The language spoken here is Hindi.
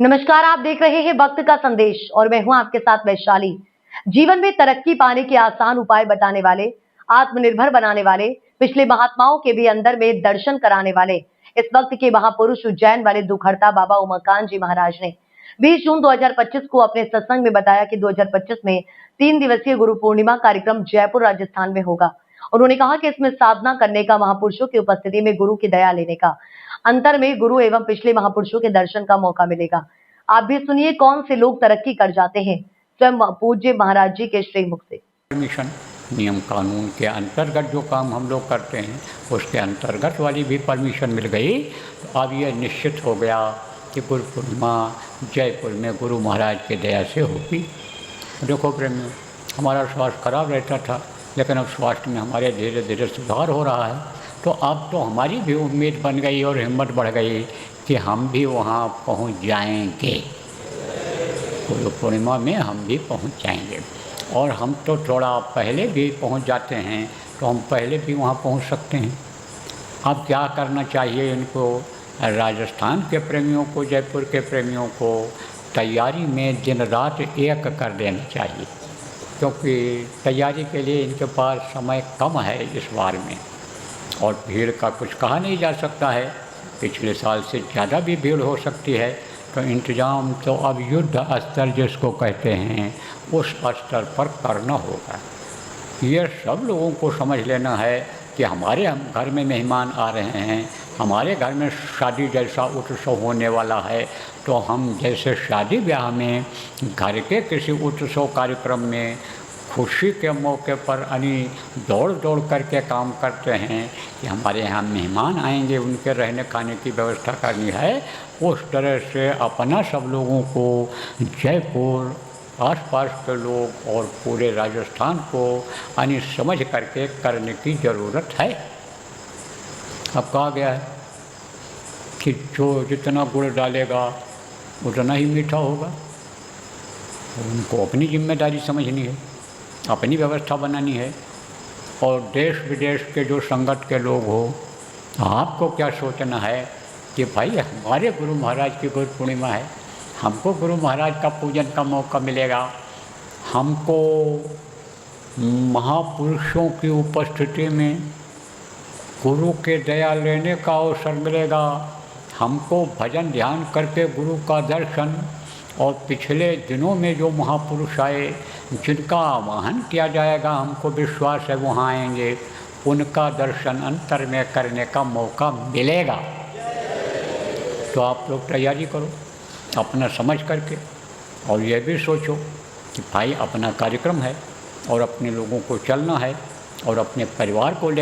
नमस्कार, आप देख रहे हैं वक्त का संदेश और मैं हूं आपके साथ वैशाली। जीवन में तरक्की पाने के आसान उपाय बताने वाले, आत्मनिर्भर बनाने वाले, पिछले महात्माओं के भी अंदर में दर्शन कराने वाले इस वक्त के महापुरुष उज्जैन वाले दुखहर्ता बाबा उमाकांत जी महाराज ने 20 जून 2025 को अपने सत्संग में बताया कि 2025 में 3 दिवसीय गुरु पूर्णिमा कार्यक्रम जयपुर राजस्थान में होगा। उन्होंने कहा कि इसमें साधना करने का, महापुरुषों की उपस्थिति में गुरु की दया लेने का, अंतर में गुरु एवं पिछले महापुरुषों के दर्शन का मौका मिलेगा। आप भी सुनिए कौन से लोग तरक्की कर जाते हैं, स्वयं पूज्य महाराज जी के श्रीमुख से। परमिशन नियम कानून के अंतर्गत जो काम हम लोग करते हैं उसके अंतर्गत वाली भी परमिशन मिल गई। तो अब यह निश्चित हो गया कि गुरु पूर्णिमा जयपुर में गुरु महाराज की दया से होगी। देखो प्रेमियों, हमारा स्वास्थ्य खराब रहता था, लेकिन अब स्वास्थ्य में हमारे धीरे धीरे सुधार हो रहा है। तो अब तो हमारी भी उम्मीद बन गई और हिम्मत बढ़ गई कि हम भी वहाँ पहुँच जाएंगे। गुरु पूर्णिमा में हम भी पहुँच जाएंगे। और हम तो थोड़ा पहले भी पहुँच जाते हैं, तो हम पहले भी वहाँ पहुँच सकते हैं। अब क्या करना चाहिए इनको, राजस्थान के प्रेमियों को, जयपुर के प्रेमियों को तैयारी में दिन रात एक कर देना चाहिए, क्योंकि तैयारी के लिए इनके पास समय कम है इस बार में। और भीड़ का कुछ कहा नहीं जा सकता है, पिछले साल से ज़्यादा भी भीड़ हो सकती है। तो इंतज़ाम तो अब युद्ध स्तर जिसको कहते हैं उस स्तर पर करना होगा। ये सब लोगों को समझ लेना है कि हमारे घर में मेहमान आ रहे हैं, हमारे घर में शादी जैसा उत्सव होने वाला है। तो हम जैसे शादी ब्याह में घर के किसी उत्सव कार्यक्रम में खुशी के मौके पर दौड़ दौड़ करके काम करते हैं कि हमारे यहाँ मेहमान आएंगे, उनके रहने खाने की व्यवस्था करनी है। उस तरह से अपना सब लोगों को, जयपुर आसपास के लोग और पूरे राजस्थान को समझ करके करने की ज़रूरत है। अब कहा गया है कि जो जितना गुड़ डालेगा उतना ही मीठा होगा। उनको अपनी जिम्मेदारी समझनी है, अपनी व्यवस्था बनानी है। और देश विदेश के जो संगत के लोग हो, आपको क्या सोचना है कि भाई हमारे गुरु महाराज की गुरु पूर्णिमा है, हमको गुरु महाराज का पूजन का मौका मिलेगा, हमको महापुरुषों की उपस्थिति में गुरु के दया लेने का अवसर मिलेगा, हमको भजन ध्यान करके गुरु का दर्शन, और पिछले दिनों में जो महापुरुष आए जिनका आवाहन किया जाएगा, हमको विश्वास है वहाँ आएंगे, उनका दर्शन अंतर में करने का मौका मिलेगा। तो आप लोग तैयारी करो अपना समझ करके, और ये भी सोचो कि भाई अपना कार्यक्रम है और अपने लोगों को चलना है और अपने परिवार को ले